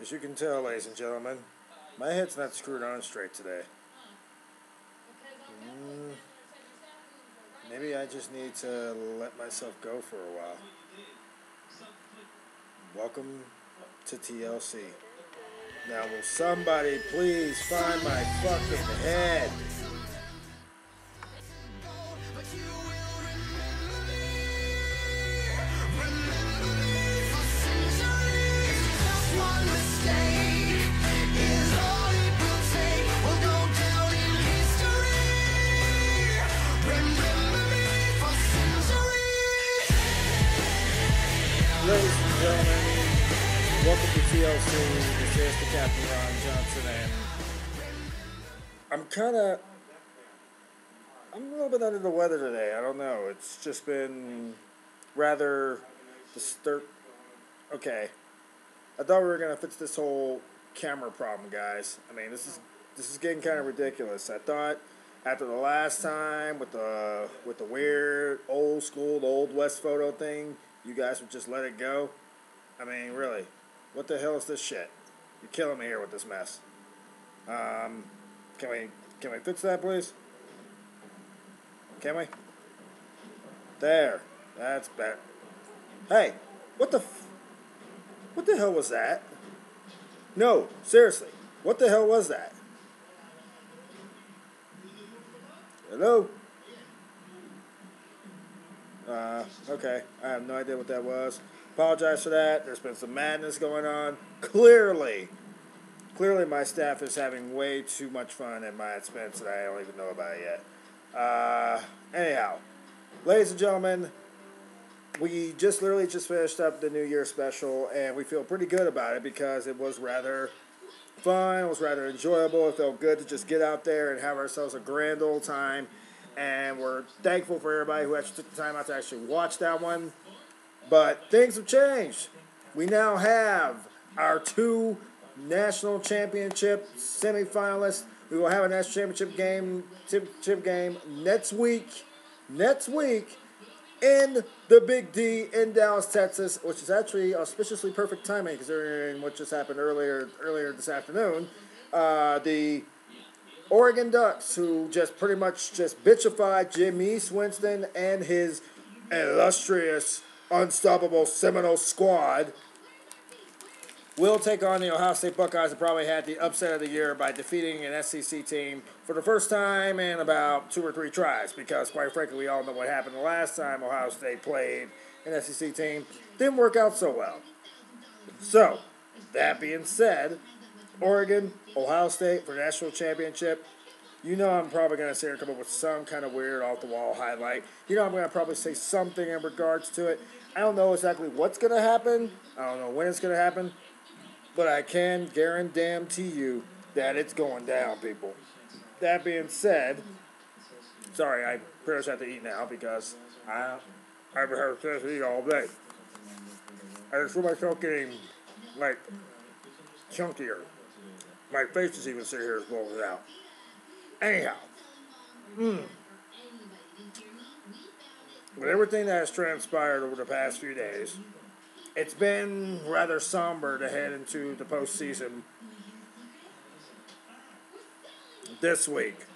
As you can tell, ladies and gentlemen, my head's not screwed on straight today. Maybe I just need to let myself go for a while. Welcome to TLC. Now, will somebody please find my fucking head? Ladies and gentlemen, welcome to TLC. This is the Captain Ron Johnson, and I'm a little bit under the weather today. I don't know. It's just been rather disturbed. Okay, I thought we were gonna fix this whole camera problem, guys. I mean, this is getting kind of ridiculous. I thought after the last time with the weird old school, the Old West photo thing, you guys would just let it go. I mean, really, what the hell is this shit? You're killing me here with this mess. Can we fix that, please? Can we? There, that's better. Hey, what the hell was that? No, seriously, what the hell was that? Hello? Okay, I have no idea what that was. Apologize for that. There's been some madness going on. Clearly my staff is having way too much fun at my expense and I don't even know about it yet. Anyhow, ladies and gentlemen, we literally just finished up the New Year special and we feel pretty good about it because it was rather fun, it was rather enjoyable. It felt good to just get out there and have ourselves a grand old time. And we're thankful for everybody who actually took the time out to actually watch that one. But things have changed. We now have our 2 national championship semifinalists. We will have a national championship game next week in the Big D in Dallas, Texas, which is actually auspiciously perfect timing considering what just happened earlier this afternoon. The Oregon Ducks, who just pretty much just bitchified Jameis Winston and his illustrious, unstoppable Seminole squad, will take on the Ohio State Buckeyes and probably had the upset of the year by defeating an SEC team for the first time in about 2 or 3 tries because, quite frankly, we all know what happened the last time Ohio State played an SEC team. Didn't work out so well. So, that being said, Oregon, Ohio State for the national championship. You know I'm probably going to sit here and come up with some kind of weird off-the-wall highlight. You know I'm going to probably say something in regards to it. I don't know exactly what's going to happen. I don't know when it's going to happen. But I can guarantee you that it's going down, people. That being said, sorry, I pretty much have to eat now because I haven't had a chance to eat all day. I just feel myself getting, chunkier. My face is even sitting here swollen out. Anyhow, with everything that has transpired over the past few days, it's been rather somber to head into the postseason this week.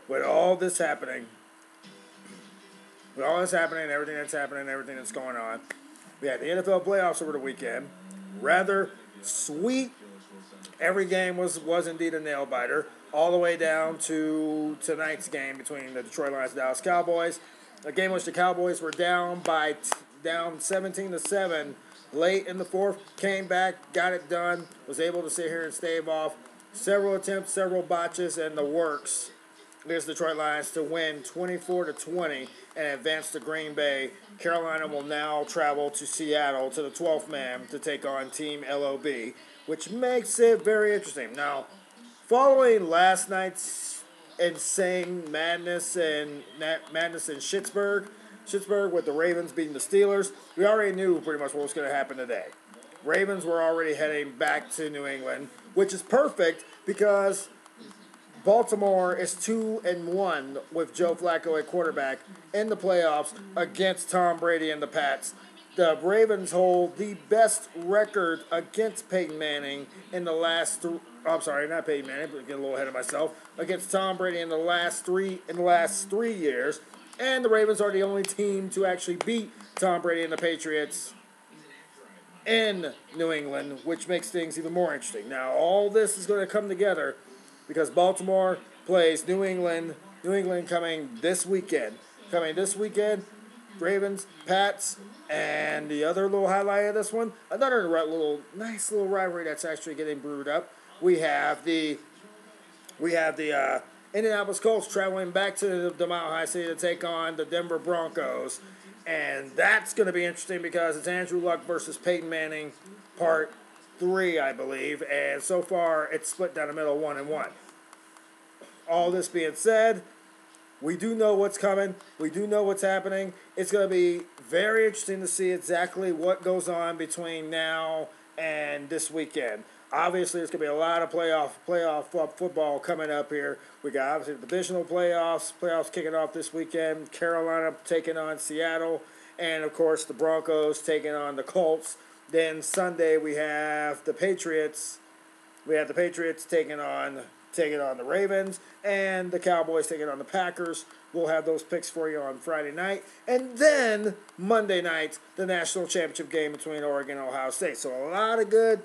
With all this happening, everything that's going on, we had the NFL playoffs over the weekend. Rather sweet. Every game was indeed a nail-biter, all the way down to tonight's game between the Detroit Lions and Dallas Cowboys. A game in which the Cowboys were down 17-7 late in the fourth, came back, got it done, was able to sit here and stave off several attempts, several botches, and the works against the Detroit Lions to win 24-20 and advance to Green Bay. Carolina will now travel to Seattle to the 12th man to take on Team LOB, which makes it very interesting. Now, following last night's insane madness in Pittsburgh with the Ravens beating the Steelers, we already knew pretty much what was going to happen today. Ravens were already heading back to New England, which is perfect because Baltimore is 2-1 with Joe Flacco at quarterback in the playoffs against Tom Brady and the Pats. the Ravens hold the best record against Peyton Manning in the last. I'm sorry, not Peyton Manning, but getting a little ahead of myself. Against Tom Brady in the last 3 years, and the Ravens are the only team to actually beat Tom Brady and the Patriots in New England, which makes things even more interesting. Now, all this is going to come together because Baltimore plays New England. New England coming this weekend. Ravens, Pats, and the other little highlight of this one, another nice little rivalry that's actually getting brewed up. We have the Indianapolis Colts traveling back to the Mile High City to take on the Denver Broncos. And that's going to be interesting because it's Andrew Luck versus Peyton Manning, part 3, I believe. And so far, it's split down the middle, 1-1. All this being said, we do know what's coming. We do know what's happening. It's going to be very interesting to see exactly what goes on between now and this weekend. Obviously, there's going to be a lot of playoff football coming up here. We got obviously the divisional playoffs kicking off this weekend. Carolina taking on Seattle, and of course the Broncos taking on the Colts. Then Sunday we have the Patriots. We have the Patriots taking on the Ravens, and the Cowboys taking on the Packers. We'll have those picks for you on Friday night. And then Monday night, the national championship game between Oregon and Ohio State. So a lot of good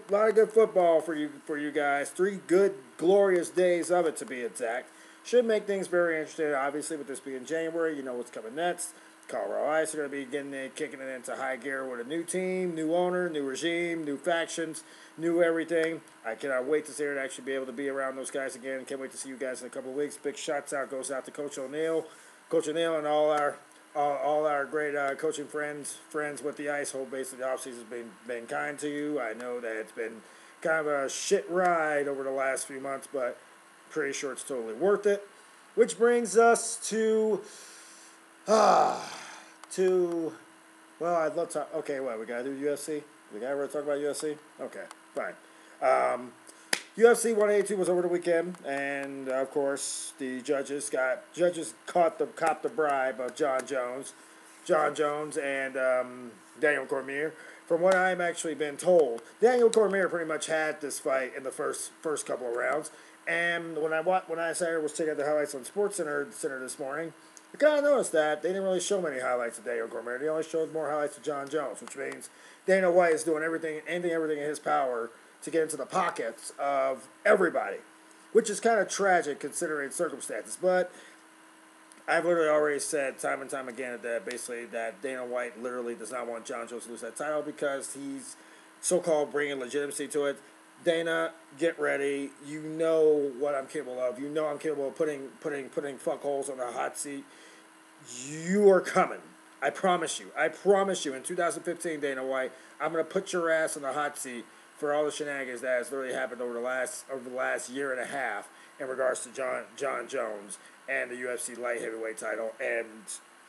football for you guys. 3 good, glorious days of it, to be exact. Should make things very interesting. Obviously, with this being January, you know what's coming next. Colorado Ice are going to be kicking it into high gear with a new team, new owner, new regime, new factions, new everything. I cannot wait to see it actually be able to be around those guys again. Can't wait to see you guys in a couple of weeks. Big shots out goes out to Coach O'Neill, and all our great coaching friends with the Ice. Whole basically the offseason has been kind to you. I know that it's been kind of a shit ride over the last few months, but pretty sure it's totally worth it. Which brings us to. I'd love to. Okay, what we gotta do UFC? We gotta really talk about UFC? Okay, fine. UFC 182 was over the weekend, and of course the judges copped the bribe of John Jones and Daniel Cormier. From what I'm actually been told, Daniel Cormier pretty much had this fight in the first couple of rounds. And when I was checking the highlights on SportsCenter this morning, I kind of noticed that they didn't really show many highlights of Daniel Cormier. They only showed more highlights of John Jones, which means Dana White is doing everything in his power to get into the pockets of everybody, which is kind of tragic considering circumstances. But I've literally already said time and time again that Dana White literally does not want John Jones to lose that title because he's so-called bringing legitimacy to it. Dana, get ready. You know what I'm capable of. You know I'm capable of putting fuckholes on the hot seat. You are coming. I promise you. In 2015, Dana White, I'm going to put your ass on the hot seat for all the shenanigans that has literally happened over the last year and a half in regards to John Jones and the UFC light heavyweight title. And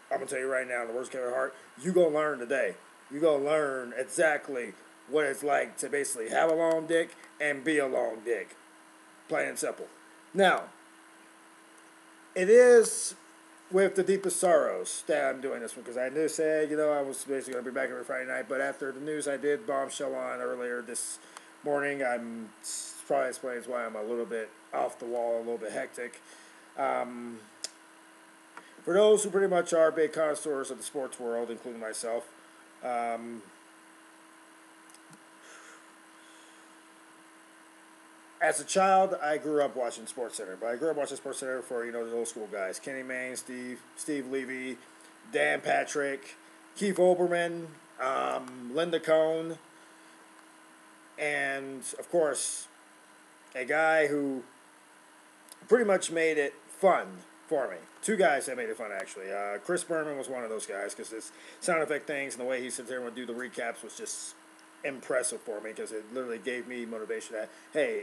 I'm going to tell you right now, the worst Kevin Hart, you going to learn today. You going to learn exactly what it's like to basically have a long dick and be a long dick. Plain and simple. Now, it is with the deepest sorrows that I'm doing this one, because I did say, I was basically going to be back every Friday night, but after the news I did bombshell on earlier this morning, probably explains why I'm a little bit off the wall, a little bit hectic. For those who pretty much are big connoisseurs of the sports world, including myself, as a child, I grew up watching SportsCenter, but I grew up watching SportsCenter for, the old school guys. Kenny Mayne, Steve Levy, Dan Patrick, Keith Olbermann, Linda Cohn, and, of course, a guy who pretty much made it fun for me. 2 guys that made it fun, actually. Chris Berman was one of those guys, because his sound effect things and the way he sits there and would do the recaps was just impressive for me, because it literally gave me motivation that, hey,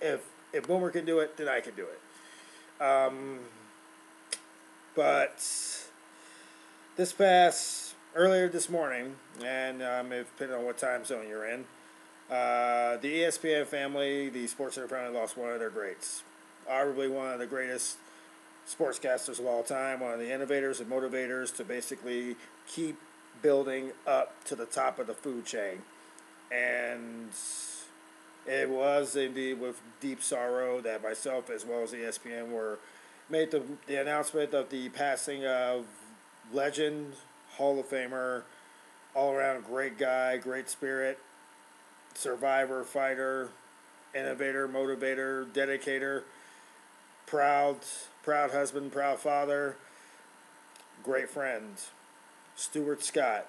if Boomer can do it, then I can do it. But earlier this morning, and depending on what time zone you're in, the ESPN family, the SportsCenter family, lost one of their greats. Arguably one of the greatest sportscasters of all time, one of the innovators and motivators to basically keep building up to the top of the food chain. And it was indeed with deep sorrow that myself as well as ESPN were made the announcement of the passing of legend, Hall of Famer, all around great guy, great spirit, survivor, fighter, innovator, motivator, dedicator, proud husband, proud father, great friend, Stuart Scott.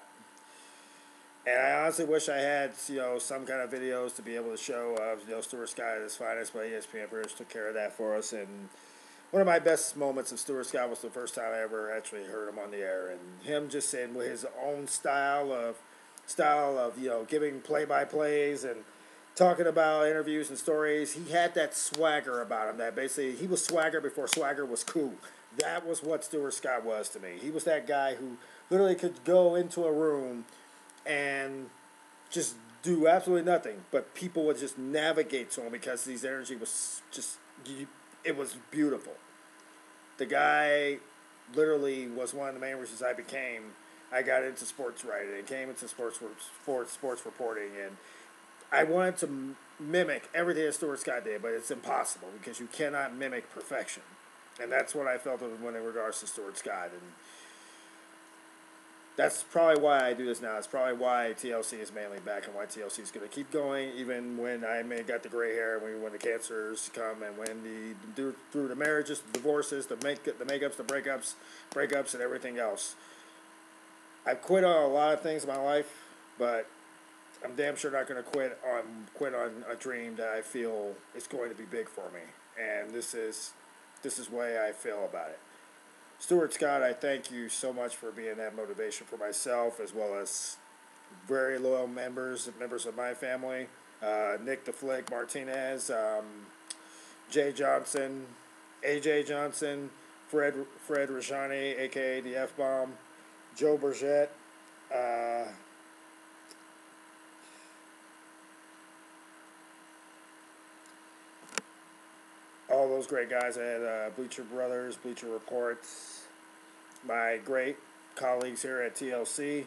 And I honestly wish I had, some kind of videos to be able to show of, Stuart Scott at his finest, but ESPN pretty much took care of that for us. And one of my best moments of Stuart Scott was the first time I ever actually heard him on the air, and him just saying with his own style of giving play-by-plays and talking about interviews and stories. He had that swagger about him that basically he was swagger before swagger was cool. That was what Stuart Scott was to me. He was that guy who literally could go into a room and just do absolutely nothing, but people would just navigate to him because his energy was just, it was beautiful. The guy literally was one of the main reasons I got into sports writing and came into sports reporting, and I wanted to mimic everything that Stuart Scott did, but it's impossible because you cannot mimic perfection. And that's what I felt when in regards to Stuart Scott. And that's probably why I do this now. It's probably why TLC is mainly back and why TLC is going to keep going, even when I may got the gray hair, when the cancers come, and when through the marriages, the divorces, the makeups, the breakups, and everything else. I've quit on a lot of things in my life, but I'm damn sure not going to quit on a dream that I feel is going to be big for me. And this is the way I feel about it. Stuart Scott, I thank you so much for being that motivation for myself, as well as very loyal members of my family. Nick the Flick Martinez, Jay Johnson, AJ Johnson, Fred Rajani, a.k.a. the F-Bomb, Joe Burgett, all those great guys. I had Bleacher Brothers, Bleacher Reports, my great colleagues here at TLC.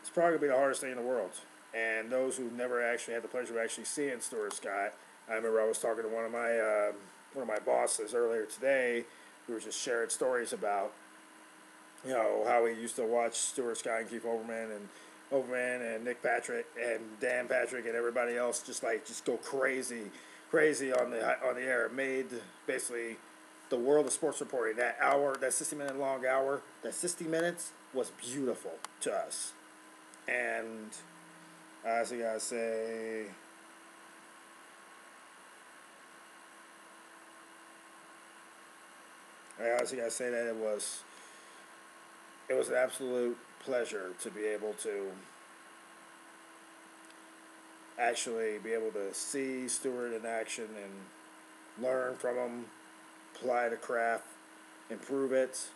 It's probably going to be the hardest thing in the world. And those who never actually had the pleasure of actually seeing Stuart Scott, I remember I was talking to one of my bosses earlier today. We were just sharing stories about, how he used to watch Stuart Scott and Keith Overman and Nick Patrick and Dan Patrick and everybody else just go crazy on the air. It made basically the world of sports reporting, that 60-minute long hour, that 60 minutes was beautiful to us. And I honestly gotta say, that it was an absolute pleasure to be able to actually be able to see Stuart in action and learn from him, apply the craft, improve it.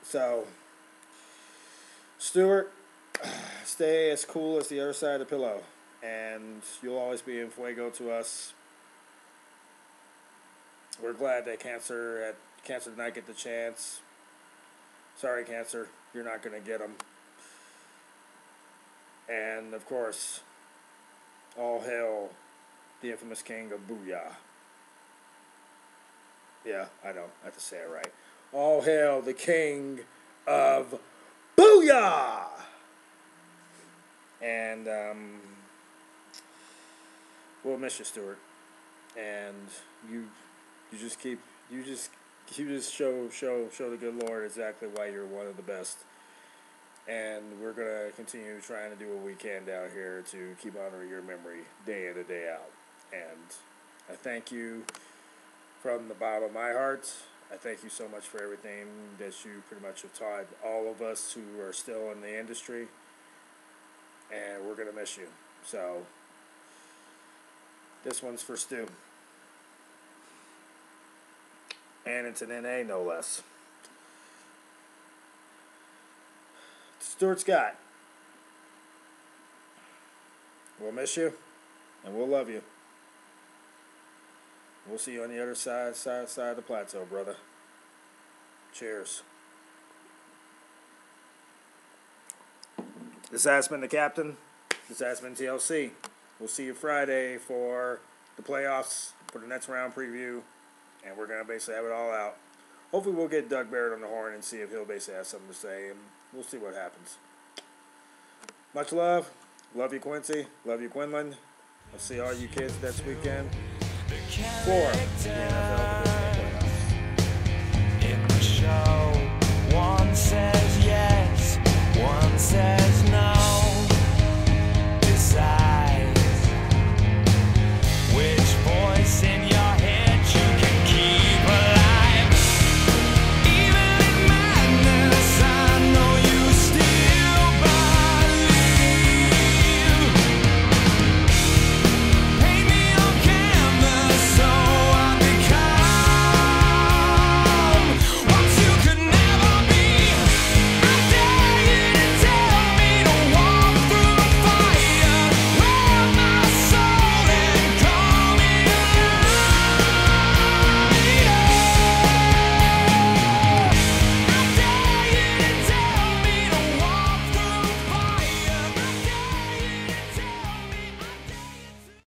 So, Stuart, stay as cool as the other side of the pillow, and you'll always be in fuego to us. We're glad that Cancer did not get the chance. Sorry, Cancer, you're not going to get them. And, of course, all hail the infamous king of Booyah. Yeah, I know, I have to say it right. All hail the king of Booyah! And, we'll miss you, Stuart. And you just show the good Lord exactly why you're one of the best. And we're going to continue trying to do what we can down here to keep honoring your memory day in and day out. And I thank you from the bottom of my heart. I thank you so much for everything that you pretty much have taught all of us who are still in the industry. And we're going to miss you. So, this one's for Stu. And it's an NA, no less. Stuart Scott, we'll miss you, and we'll love you. We'll see you on the other side of the plateau, brother. Cheers. This has been the captain. This has been TLC. We'll see you Friday for the playoffs, for the next round preview, and we're going to basically have it all out. Hopefully we'll get Doug Barrett on the horn and see if he'll basically have something to say, and we'll see what happens. Much love. Love you, Quincy. Love you, Quinlan. I'll see all you kids next weekend for the NFL Playoffs. In the show, one says yes, one says